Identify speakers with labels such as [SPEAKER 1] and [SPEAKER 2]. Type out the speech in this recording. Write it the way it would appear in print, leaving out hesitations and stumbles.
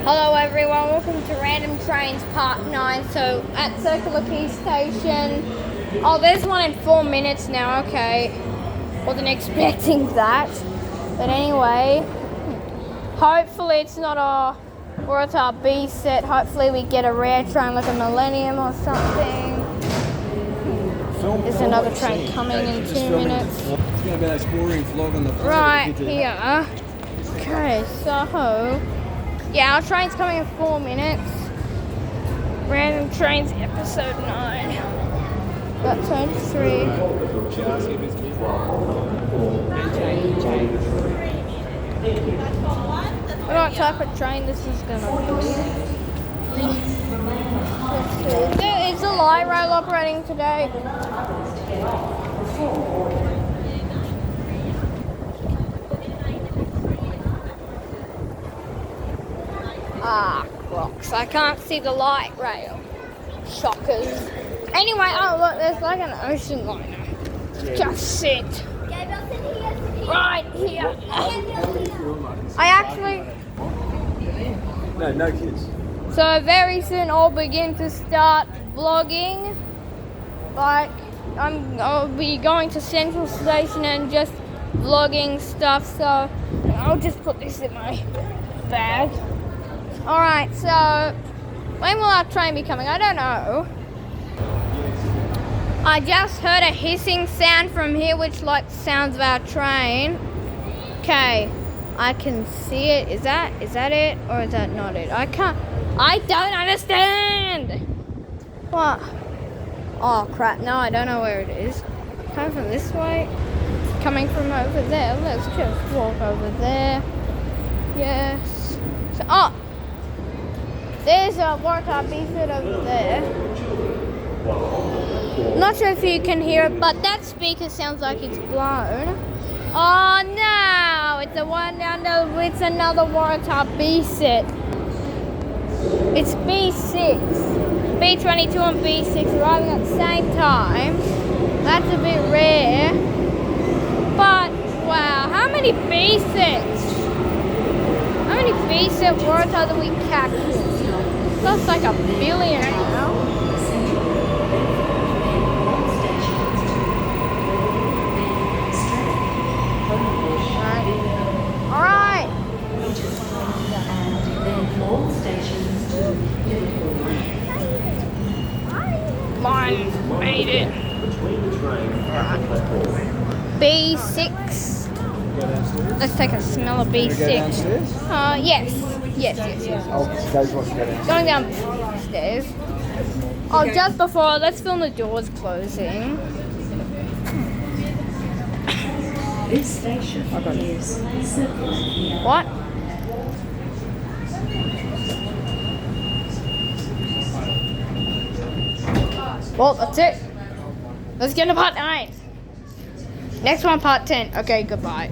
[SPEAKER 1] Hello everyone, welcome to Random Trains Part 9. So at Circular Quay Station, oh there's one in 4 minutes now, okay. Wasn't expecting that. But anyway, hopefully it's not a Waratah B set. Hopefully we get a rare train like a Millennium or something. There's another train coming in 2 minutes.
[SPEAKER 2] It's going to be that boring vlog on the
[SPEAKER 1] Right here. Okay, so yeah, our train's coming in 4 minutes. Random Trains episode 9. Got turn 3. I don't know what type of train this is gonna be. Is the light rail operating today? Ah, rocks. I can't see the light rail. Shockers. Anyway, oh look, there's like an ocean liner. Just sit. Right here. I actually...
[SPEAKER 2] No kids.
[SPEAKER 1] So very soon I'll begin to start vlogging. Like, I'll be going to Central Station and just vlogging stuff. So I'll just put this in my bag. Alright, so when will our train be coming? I don't know. I just heard a hissing sound from here, which like the sounds of our train. Okay, I can see it. Is that it? Or is that not it? I don't understand! What? Oh crap, no, I don't know where it is. Coming from this way? Coming from over there. Let's just walk over there. Yes. So, oh! There's a Waratah B set over there. Not sure if you can hear it, but that speaker sounds like it's blown. Oh no! It's the one down there. It's another Waratah B set. It's B6. B22 and B6 arriving at the same time. That's a bit rare. But wow, how many B sets? How many B set Waratah do we capture? That's like a billion now. Alright. Mine made it. B6. Let's take a smell of B6. Yes. Going downstairs. Oh, just before, let's film the doors closing.
[SPEAKER 3] This station is
[SPEAKER 1] What? Well, that's it. Let's get into part 9. Next one, part 10. Okay, goodbye.